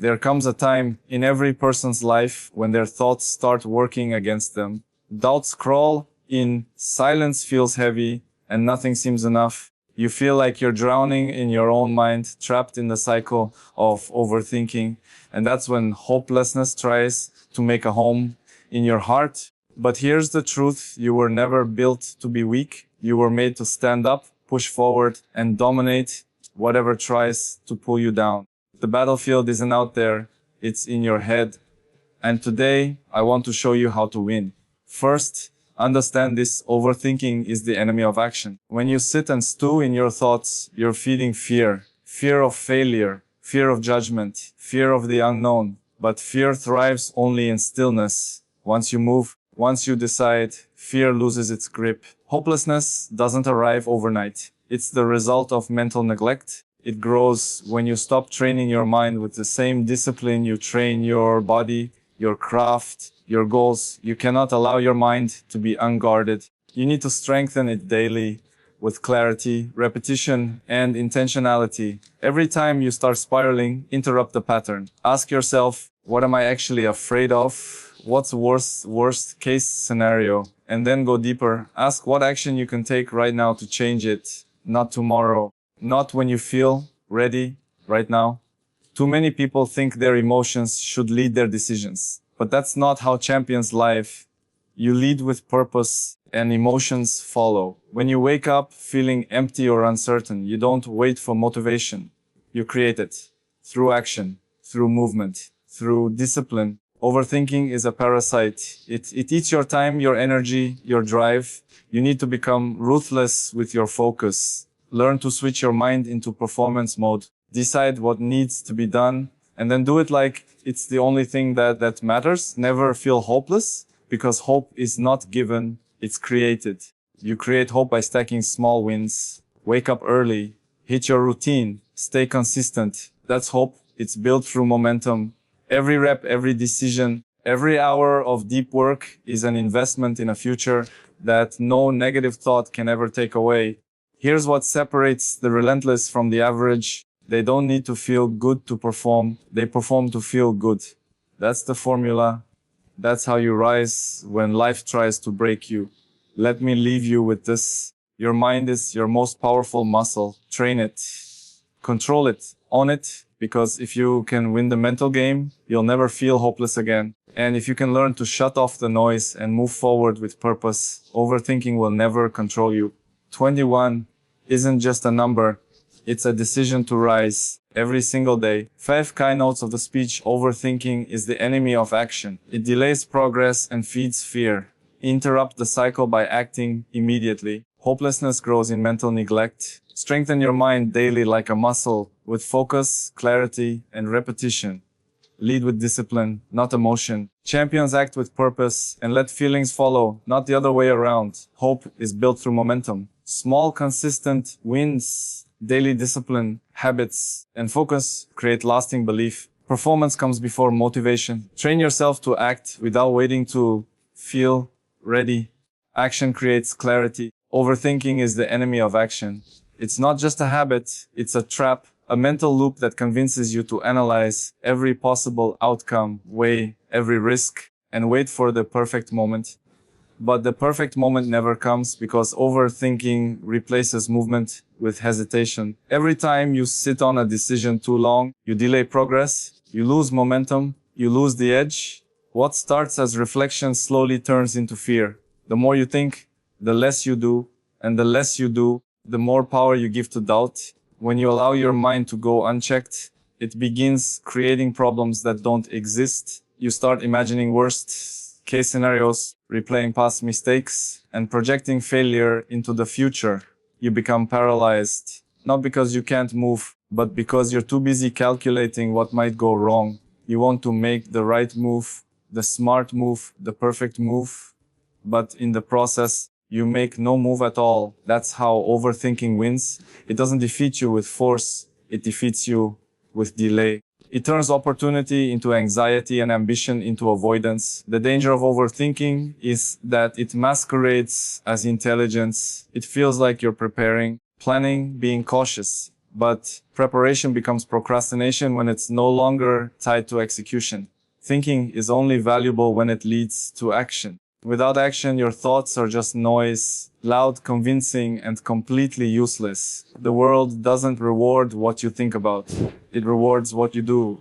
There comes a time in every person's life when their thoughts start working against them. Doubts crawl in, silence feels heavy, and nothing seems enough. You feel like you're drowning in your own mind, trapped in the cycle of overthinking. And that's when hopelessness tries to make a home in your heart. But here's the truth. You were never built to be weak. You were made to stand up, push forward, and dominate whatever tries to pull you down. The battlefield isn't out there. It's in your head. And today, I want to show you how to win. First, understand this: overthinking is the enemy of action. When you sit and stew in your thoughts, you're feeding fear. Fear of failure, fear of judgment, fear of the unknown. But fear thrives only in stillness. Once you move, once you decide, fear loses its grip. Hopelessness doesn't arrive overnight. It's the result of mental neglect. It grows when you stop training your mind with the same discipline you train your body, your craft, your goals. You cannot allow your mind to be unguarded. You need to strengthen it daily with clarity, repetition, and intentionality. Every time you start spiraling, interrupt the pattern. Ask yourself, what am I actually afraid of? What's worst case scenario? And then go deeper. Ask what action you can take right now to change it, not tomorrow, not when you feel ready, right now. Too many people think their emotions should lead their decisions, but that's not how champions live. You lead with purpose and emotions follow. When you wake up feeling empty or uncertain, you don't wait for motivation. You create it through action, through movement, through discipline. Overthinking is a parasite. It eats your time, your energy, your drive. You need to become ruthless with your focus. Learn to switch your mind into performance mode. Decide what needs to be done, and then do it like it's the only thing that matters. Never feel hopeless, because hope is not given, it's created. You create hope by stacking small wins. Wake up early, hit your routine, stay consistent. That's hope. It's built through momentum. Every rep, every decision, every hour of deep work is an investment in a future that no negative thought can ever take away. Here's what separates the relentless from the average. They don't need to feel good to perform. They perform to feel good. That's the formula. That's how you rise when life tries to break you. Let me leave you with this. Your mind is your most powerful muscle. Train it. Control it. Own it. Because if you can win the mental game, you'll never feel hopeless again. And if you can learn to shut off the noise and move forward with purpose, overthinking will never control you. 21 isn't just a number. It's a decision to rise every single day. 5 keynotes of the speech: overthinking is the enemy of action. It delays progress and feeds fear. Interrupt the cycle by acting immediately. Hopelessness grows in mental neglect. Strengthen your mind daily like a muscle with focus, clarity, and repetition. Lead with discipline, not emotion. Champions act with purpose and let feelings follow, not the other way around. Hope is built through momentum. Small, consistent wins, daily discipline, habits, and focus create lasting belief. Performance comes before motivation. Train yourself to act without waiting to feel ready. Action creates clarity. Overthinking is the enemy of action. It's not just a habit, it's a trap, a mental loop that convinces you to analyze every possible outcome, weigh every risk, and wait for the perfect moment. But the perfect moment never comes because overthinking replaces movement with hesitation. Every time you sit on a decision too long, you delay progress, you lose momentum, you lose the edge. What starts as reflection slowly turns into fear. The more you think, the less you do, and the less you do, the more power you give to doubt. When you allow your mind to go unchecked, it begins creating problems that don't exist. You start imagining worst case scenarios, replaying past mistakes, and projecting failure into the future. You become paralyzed, not because you can't move, but because you're too busy calculating what might go wrong. You want to make the right move, the smart move, the perfect move, but in the process, you make no move at all. That's how overthinking wins. It doesn't defeat you with force. It defeats you with delay. It turns opportunity into anxiety and ambition into avoidance. The danger of overthinking is that it masquerades as intelligence. It feels like you're preparing, planning, being cautious. But preparation becomes procrastination when it's no longer tied to execution. Thinking is only valuable when it leads to action. Without action, your thoughts are just noise, loud, convincing, and completely useless. The world doesn't reward what you think about. It rewards what you do.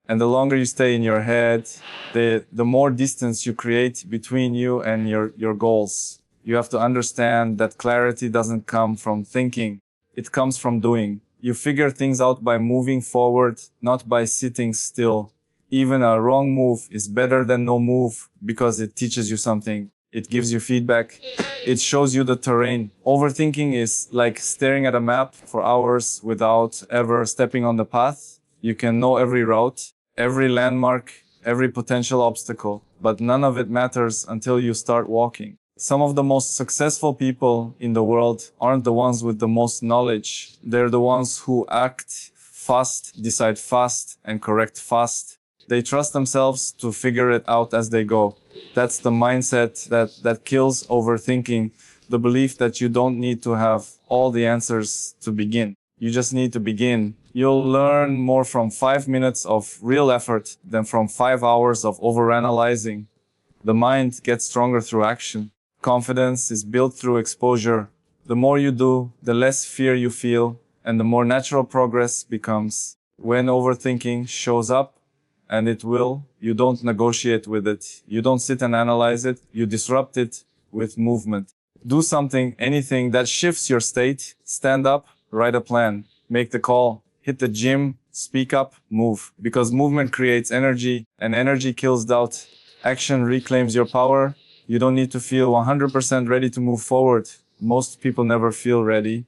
And the longer you stay in your head, the more distance you create between you and your goals. You have to understand that clarity doesn't come from thinking. It comes from doing. You figure things out by moving forward, not by sitting still. Even a wrong move is better than no move because it teaches you something. It gives you feedback. It shows you the terrain. Overthinking is like staring at a map for hours without ever stepping on the path. You can know every route, every landmark, every potential obstacle, but none of it matters until you start walking. Some of the most successful people in the world aren't the ones with the most knowledge. They're the ones who act fast, decide fast, and correct fast. They trust themselves to figure it out as they go. That's the mindset that kills overthinking, the belief that you don't need to have all the answers to begin. You just need to begin. You'll learn more from 5 minutes of real effort than from 5 hours of overanalyzing. The mind gets stronger through action. Confidence is built through exposure. The more you do, the less fear you feel, and the more natural progress becomes. When overthinking shows up, and it will, you don't negotiate with it. You don't sit and analyze it. You disrupt it with movement. Do something, anything that shifts your state. Stand up, write a plan, make the call, hit the gym, speak up, move. Because movement creates energy, and energy kills doubt. Action reclaims your power. You don't need to feel 100% ready to move forward. Most people never feel ready.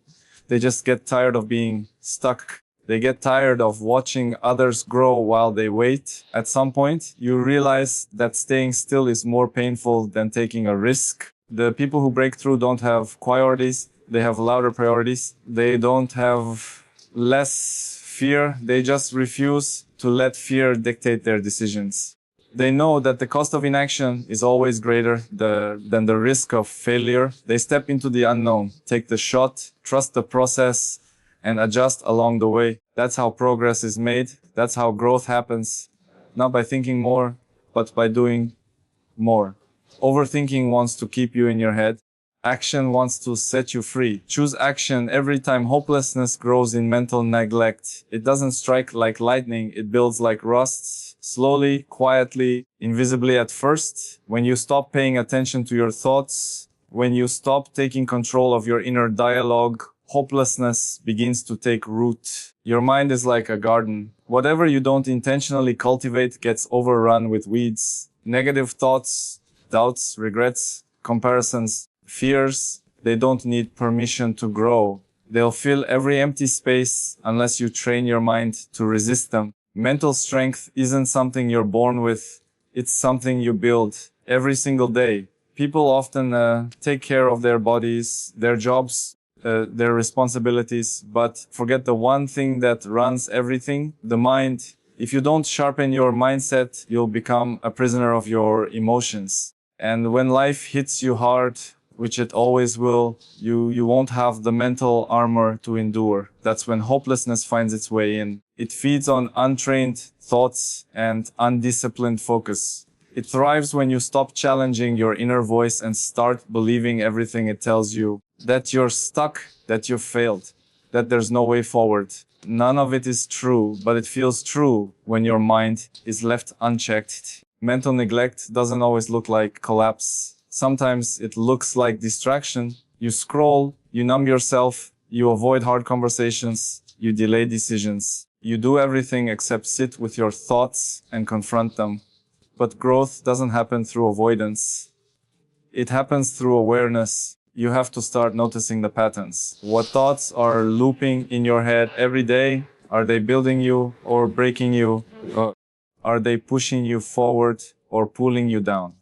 They just get tired of being stuck. They get tired of watching others grow while they wait. At some point, you realize that staying still is more painful than taking a risk. The people who break through don't have priorities. They have louder priorities. They don't have less fear. They just refuse to let fear dictate their decisions. They know that the cost of inaction is always greater than the risk of failure. They step into the unknown, take the shot, trust the process, and adjust along the way. That's how progress is made. That's how growth happens. Not by thinking more, but by doing more. Overthinking wants to keep you in your head. Action wants to set you free. Choose action every time hopelessness grows in mental neglect. It doesn't strike like lightning. It builds like rust, slowly, quietly, invisibly at first. When you stop paying attention to your thoughts, when you stop taking control of your inner dialogue, hopelessness begins to take root. Your mind is like a garden. Whatever you don't intentionally cultivate gets overrun with weeds. Negative thoughts, doubts, regrets, comparisons, fears, they don't need permission to grow. They'll fill every empty space unless you train your mind to resist them. Mental strength isn't something you're born with. It's something you build every single day. People often take care of their bodies, their jobs, their responsibilities, but forget the one thing that runs everything, the mind. If you don't sharpen your mindset, you'll become a prisoner of your emotions. And when life hits you hard, which it always will, you won't have the mental armor to endure. That's when hopelessness finds its way in. It feeds on untrained thoughts and undisciplined focus. It thrives when you stop challenging your inner voice and start believing everything it tells you. That you're stuck, that you've failed, that there's no way forward. None of it is true, but it feels true when your mind is left unchecked. Mental neglect doesn't always look like collapse. Sometimes it looks like distraction. You scroll, you numb yourself, you avoid hard conversations, you delay decisions. You do everything except sit with your thoughts and confront them. But growth doesn't happen through avoidance. It happens through awareness. You have to start noticing the patterns. What thoughts are looping in your head every day? Are they building you or breaking you? Are they pushing you forward or pulling you down?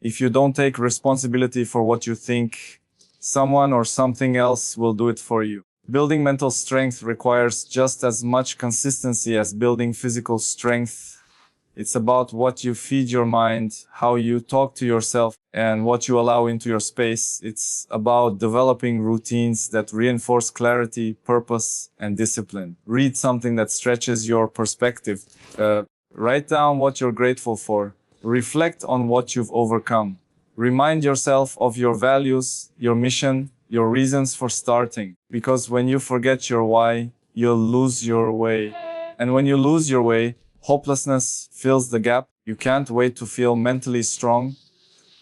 If you don't take responsibility for what you think, someone or something else will do it for you. Building mental strength requires just as much consistency as building physical strength. It's about what you feed your mind, how you talk to yourself, and what you allow into your space. It's about developing routines that reinforce clarity, purpose, and discipline. Read something that stretches your perspective. Write down what you're grateful for. Reflect on what you've overcome. Remind yourself of your values, your mission, your reasons for starting. Because when you forget your why, you'll lose your way. And when you lose your way, hopelessness fills the gap. You can't wait to feel mentally strong.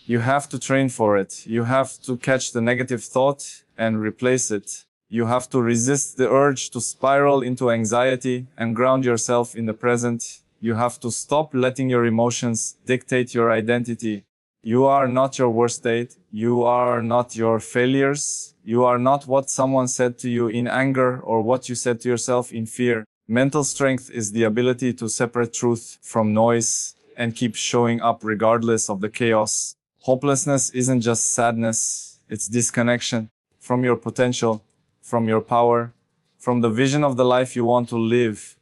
You have to train for it. You have to catch the negative thought and replace it. You have to resist the urge to spiral into anxiety and ground yourself in the present. You have to stop letting your emotions dictate your identity. You are not your worst state. You are not your failures. You are not what someone said to you in anger or what you said to yourself in fear. Mental strength is the ability to separate truth from noise and keep showing up regardless of the chaos. Hopelessness isn't just sadness. It's disconnection from your potential, from your power, from the vision of the life you want to live.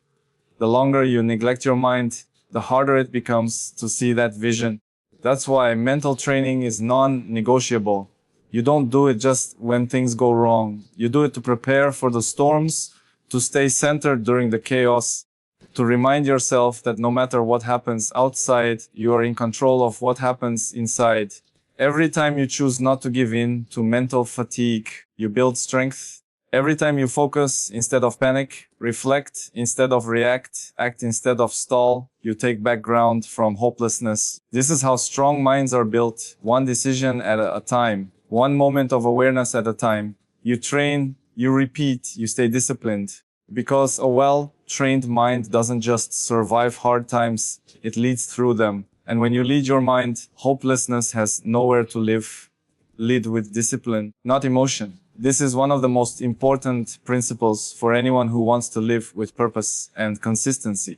The longer you neglect your mind, the harder it becomes to see that vision. That's why mental training is non-negotiable. You don't do it just when things go wrong. You do it to prepare for the storms, to stay centered during the chaos, to remind yourself that no matter what happens outside, you are in control of what happens inside. Every time you choose not to give in to mental fatigue, you build strength. Every time you focus instead of panic, reflect instead of react, act instead of stall, you take back ground from hopelessness. This is how strong minds are built, one decision at a time, one moment of awareness at a time. You train, you repeat, you stay disciplined. Because a well-trained mind doesn't just survive hard times, it leads through them. And when you lead your mind, hopelessness has nowhere to live. Lead with discipline, not emotion. This is one of the most important principles for anyone who wants to live with purpose and consistency.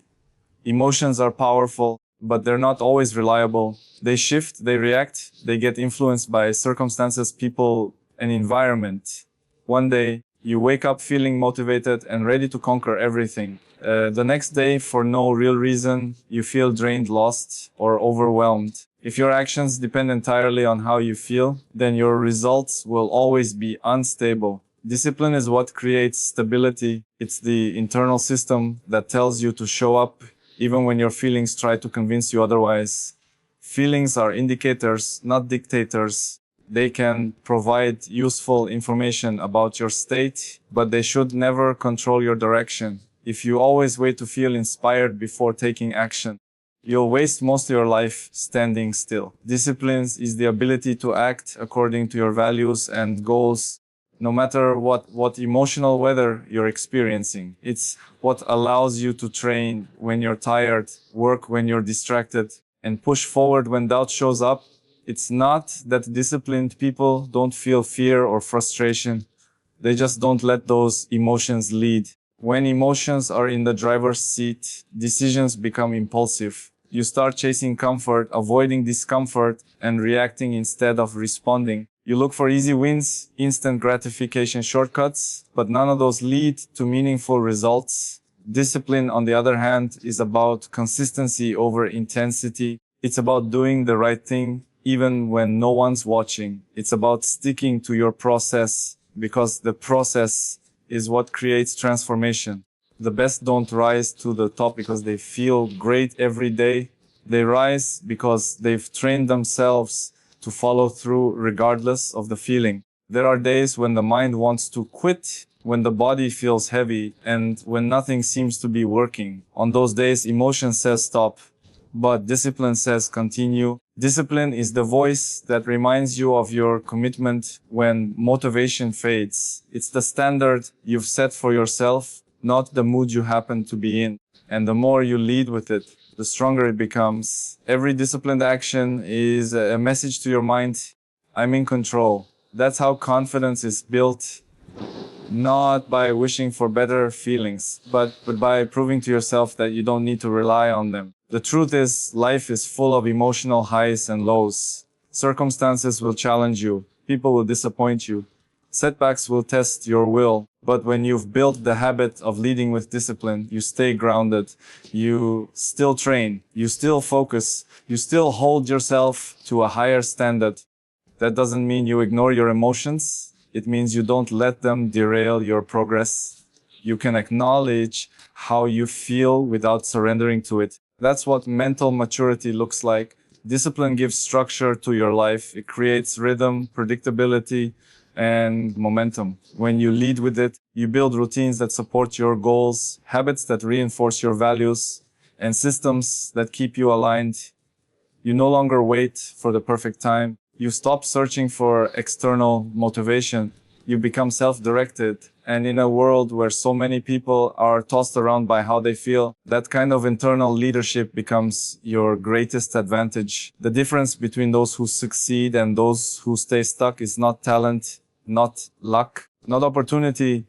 Emotions are powerful, but they're not always reliable. They shift, they react, they get influenced by circumstances, people, and environment. One day, you wake up feeling motivated and ready to conquer everything. The next day, for no real reason, you feel drained, lost, or overwhelmed. If your actions depend entirely on how you feel, then your results will always be unstable. Discipline is what creates stability. It's the internal system that tells you to show up even when your feelings try to convince you otherwise. Feelings are indicators, not dictators. They can provide useful information about your state, but they should never control your direction. If you always wait to feel inspired before taking action, you'll waste most of your life standing still. Discipline is the ability to act according to your values and goals, no matter what emotional weather you're experiencing. It's what allows you to train when you're tired, work when you're distracted, and push forward when doubt shows up. It's not that disciplined people don't feel fear or frustration. They just don't let those emotions lead. When emotions are in the driver's seat, decisions become impulsive. You start chasing comfort, avoiding discomfort, and reacting instead of responding. You look for easy wins, instant gratification shortcuts, but none of those lead to meaningful results. Discipline, on the other hand, is about consistency over intensity. It's about doing the right thing, even when no one's watching. It's about sticking to your process, because the process is what creates transformation. The best don't rise to the top because they feel great every day. They rise because they've trained themselves to follow through regardless of the feeling. There are days when the mind wants to quit, when the body feels heavy, and when nothing seems to be working. On those days, emotion says stop, but discipline says continue. Discipline is the voice that reminds you of your commitment when motivation fades. It's the standard you've set for yourself, not the mood you happen to be in. And the more you lead with it, the stronger it becomes. Every disciplined action is a message to your mind, I'm in control. That's how confidence is built, not by wishing for better feelings, but by proving to yourself that you don't need to rely on them. The truth is, life is full of emotional highs and lows. Circumstances will challenge you. People will disappoint you. Setbacks will test your will, but when you've built the habit of leading with discipline, you stay grounded, you still train, you still focus, you still hold yourself to a higher standard. That doesn't mean you ignore your emotions. It means you don't let them derail your progress. You can acknowledge how you feel without surrendering to it. That's what mental maturity looks like. Discipline gives structure to your life. It creates rhythm, predictability, and momentum. When you lead with it, you build routines that support your goals, habits that reinforce your values, and systems that keep you aligned. You no longer wait for the perfect time. You stop searching for external motivation. You become self-directed. And in a world where so many people are tossed around by how they feel, that kind of internal leadership becomes your greatest advantage. The difference between those who succeed and those who stay stuck is not talent, not luck, not opportunity.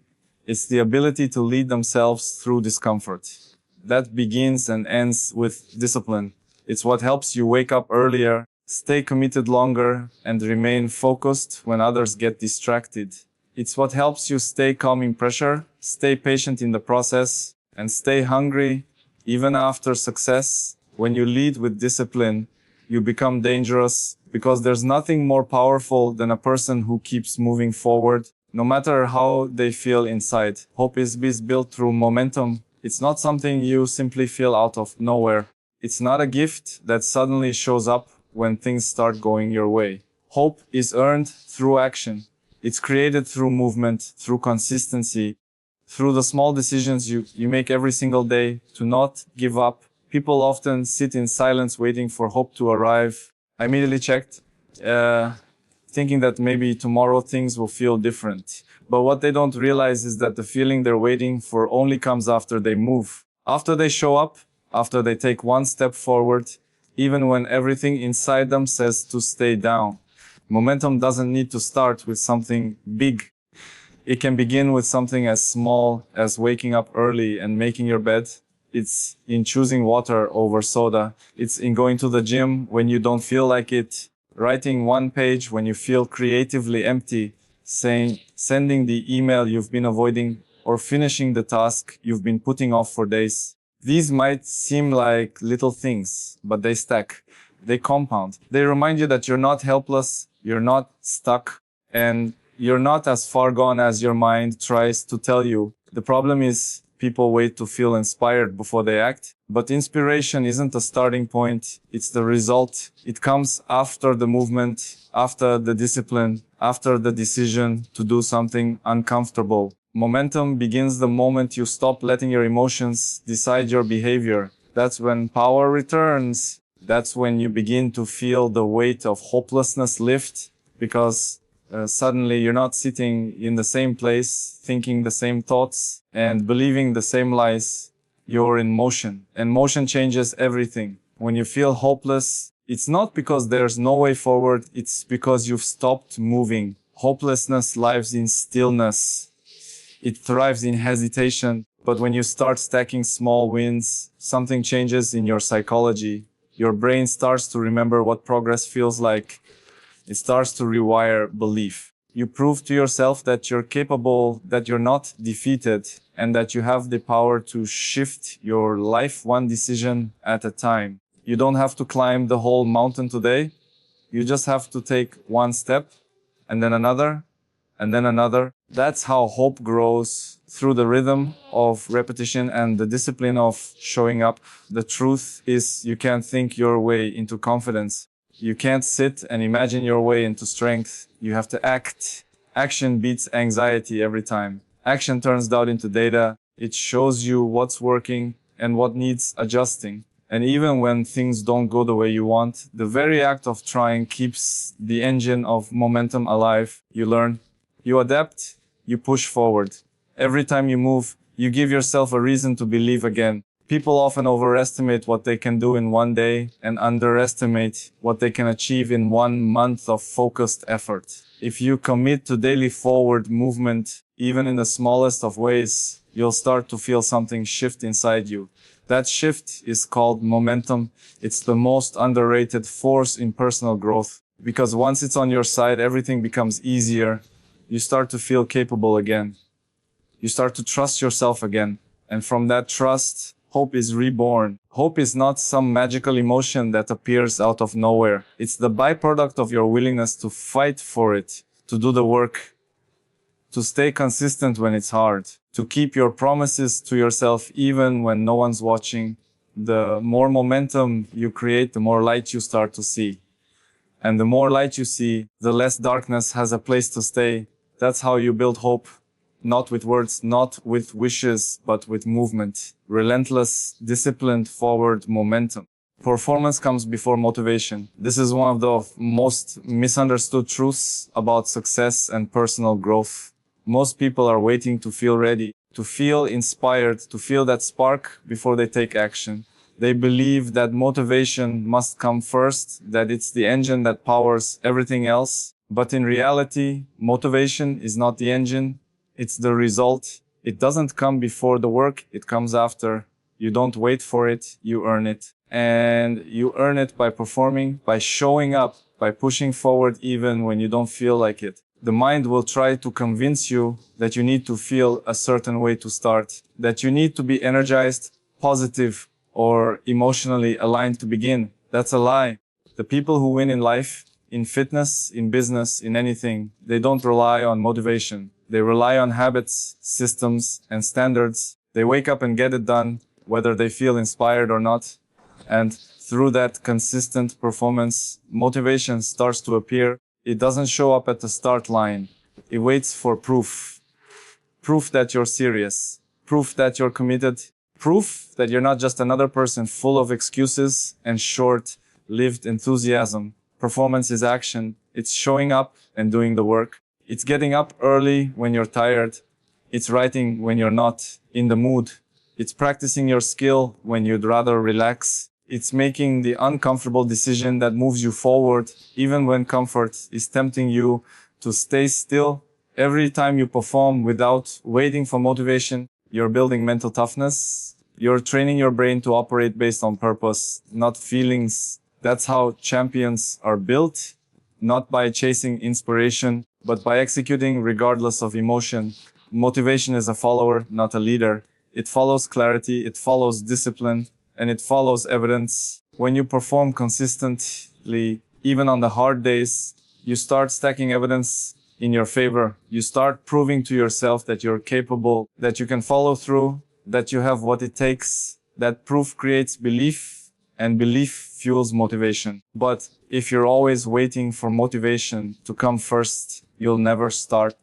It's the ability to lead themselves through discomfort. That begins and ends with discipline. It's what helps you wake up earlier, stay committed longer, and remain focused when others get distracted. It's what helps you stay calm in pressure, stay patient in the process, and stay hungry even after success. When you lead with discipline, you become dangerous because there's nothing more powerful than a person who keeps moving forward, no matter how they feel inside. Hope is built through momentum. It's not something you simply feel out of nowhere. It's not a gift that suddenly shows up when things start going your way. Hope is earned through action. It's created through movement, through consistency, through the small decisions you make every single day to not give up. People often sit in silence waiting for hope to arrive. I immediately checked, thinking that maybe tomorrow things will feel different. But what they don't realize is that the feeling they're waiting for only comes after they move. After they show up, after they take one step forward, even when everything inside them says to stay down. Momentum doesn't need to start with something big. It can begin with something as small as waking up early and making your bed. It's in choosing water over soda. It's in going to the gym when you don't feel like it, writing one page when you feel creatively empty, sending the email you've been avoiding, or finishing the task you've been putting off for days. These might seem like little things, but they stack. They compound. They remind you that you're not helpless, you're not stuck, and you're not as far gone as your mind tries to tell you. The problem is people wait to feel inspired before they act. But inspiration isn't a starting point, it's the result. It comes after the movement, after the discipline, after the decision to do something uncomfortable. Momentum begins the moment you stop letting your emotions decide your behavior. That's when power returns. That's when you begin to feel the weight of hopelessness lift, because suddenly you're not sitting in the same place, thinking the same thoughts and believing the same lies. You're in motion, and motion changes everything. When you feel hopeless, it's not because there's no way forward, it's because you've stopped moving. Hopelessness lives in stillness. It thrives in hesitation. But when you start stacking small wins, something changes in your psychology. Your brain starts to remember what progress feels like. It starts to rewire belief. You prove to yourself that you're capable, that you're not defeated, and that you have the power to shift your life one decision at a time. You don't have to climb the whole mountain today. You just have to take one step, and then another, and then another. That's how hope grows, through the rhythm of repetition and the discipline of showing up. The truth is, you can't think your way into confidence. You can't sit and imagine your way into strength. You have to act. Action beats anxiety every time. Action turns doubt into data. It shows you what's working and what needs adjusting. And even when things don't go the way you want, the very act of trying keeps the engine of momentum alive. You learn, you adapt, you push forward. Every time you move, you give yourself a reason to believe again. People often overestimate what they can do in one day and underestimate what they can achieve in 1 month of focused effort. If you commit to daily forward movement, even in the smallest of ways, you'll start to feel something shift inside you. That shift is called momentum. It's the most underrated force in personal growth, because once it's on your side, everything becomes easier. you start to feel capable again. You start to trust yourself again. And from that trust, hope is reborn. Hope is not some magical emotion that appears out of nowhere. It's the byproduct of your willingness to fight for it, to do the work, to stay consistent when it's hard, to keep your promises to yourself even when no one's watching. The more momentum you create, the more light you start to see. And the more light you see, the less darkness has a place to stay. That's how you build hope. Not with words, not with wishes, but with movement. Relentless, disciplined, forward momentum. Performance comes before motivation. This is one of the most misunderstood truths about success and personal growth. Most people are waiting to feel ready, to feel inspired, to feel that spark before they take action. They believe that motivation must come first, that it's the engine that powers everything else. But in reality, motivation is not the engine. It's the result. It doesn't come before the work, it comes after. You don't wait for it, you earn it. And you earn it by performing, by showing up, by pushing forward even when you don't feel like it. The mind will try to convince you that you need to feel a certain way to start, that you need to be energized, positive, or emotionally aligned to begin. That's a lie. The people who win in life, in fitness, in business, in anything, they don't rely on motivation. They rely on habits, systems, and standards. They wake up and get it done, whether they feel inspired or not. And through that consistent performance, motivation starts to appear. It doesn't show up at the start line. It waits for proof. Proof that you're serious. Proof that you're committed. Proof that you're not just another person full of excuses and short-lived enthusiasm. Performance is action. It's showing up and doing the work. It's getting up early when you're tired. It's writing when you're not in the mood. It's practicing your skill when you'd rather relax. It's making the uncomfortable decision that moves you forward, even when comfort is tempting you to stay still. Every time you perform without waiting for motivation, you're building mental toughness. You're training your brain to operate based on purpose, not feelings. That's how champions are built, not by chasing inspiration, but by executing regardless of emotion. Motivation is a follower, not a leader. It follows clarity, it follows discipline, and it follows evidence. When you perform consistently, even on the hard days, you start stacking evidence in your favor. You start proving to yourself that you're capable, that you can follow through, that you have what it takes. That proof creates belief, and belief fuels motivation. But if you're always waiting for motivation to come first, you'll never start.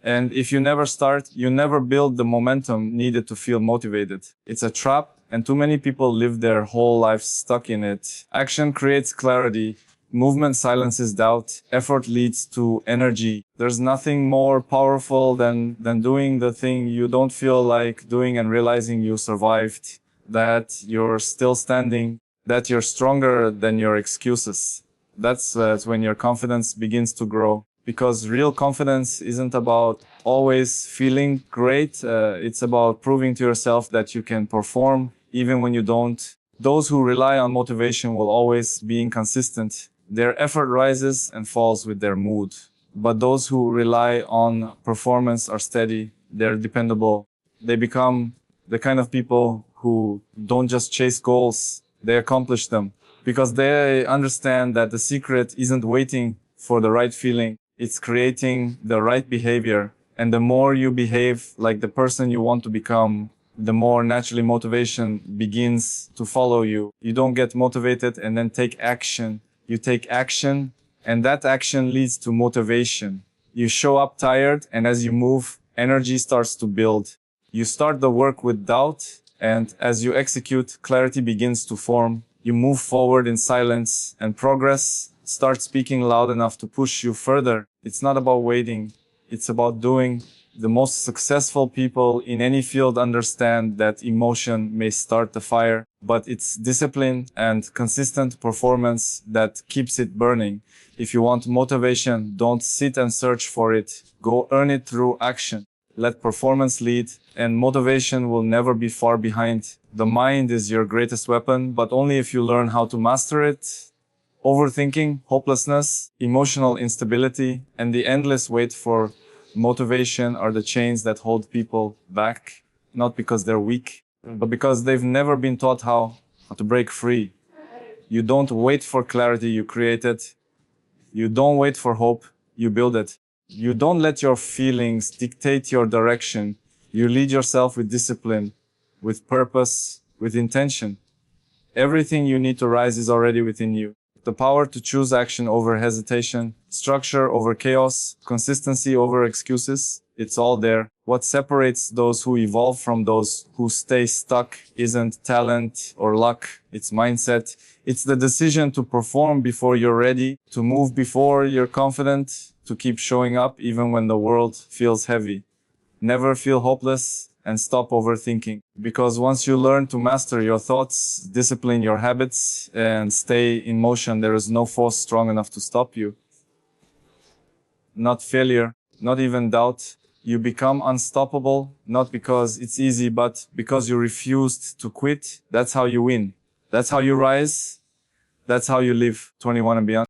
And if you never start, you never build the momentum needed to feel motivated. It's a trap, and too many people live their whole lives stuck in it. Action creates clarity. Movement silences doubt. Effort leads to energy. There's nothing more powerful than doing the thing you don't feel like doing and realizing you survived, that you're still standing, that you're stronger than your excuses. That's when your confidence begins to grow. Because real confidence isn't about always feeling great. It's about proving to yourself that you can perform even when you don't. Those who rely on motivation will always be inconsistent. Their effort rises and falls with their mood. But those who rely on performance are steady. They're dependable. They become the kind of people who don't just chase goals, they accomplish them. Because they understand that the secret isn't waiting for the right feeling. It's creating the right behavior. And the more you behave like the person you want to become, the more naturally motivation begins to follow you. You don't get motivated and then take action. You take action, and that action leads to motivation. You show up tired, and as you move, energy starts to build. You start the work with doubt, and as you execute, clarity begins to form. You move forward in silence, and progress starts speaking loud enough to push you further. It's not about waiting. It's about doing. The most successful people in any field understand that emotion may start the fire, but it's discipline and consistent performance that keeps it burning. If you want motivation, don't sit and search for it. Go earn it through action. Let performance lead, and motivation will never be far behind. The mind is your greatest weapon, but only if you learn how to master it. Overthinking, hopelessness, emotional instability, and the endless wait for motivation are the chains that hold people back, not because they're weak, but because they've never been taught how to break free. You don't wait for clarity, you create it. You don't wait for hope, you build it. You don't let your feelings dictate your direction. You lead yourself with discipline, with purpose, with intention. Everything you need to rise is already within you. The power to choose action over hesitation, structure over chaos, consistency over excuses, it's all there. What separates those who evolve from those who stay stuck isn't talent or luck, it's mindset. It's the decision to perform before you're ready, to move before you're confident, to keep showing up even when the world feels heavy. Never feel hopeless and stop overthinking. Because once you learn to master your thoughts, discipline your habits, and stay in motion, there is no force strong enough to stop you. Not failure, not even doubt. You become unstoppable, not because it's easy, but because you refused to quit. That's how you win. That's how you rise. That's how you live 21 and beyond.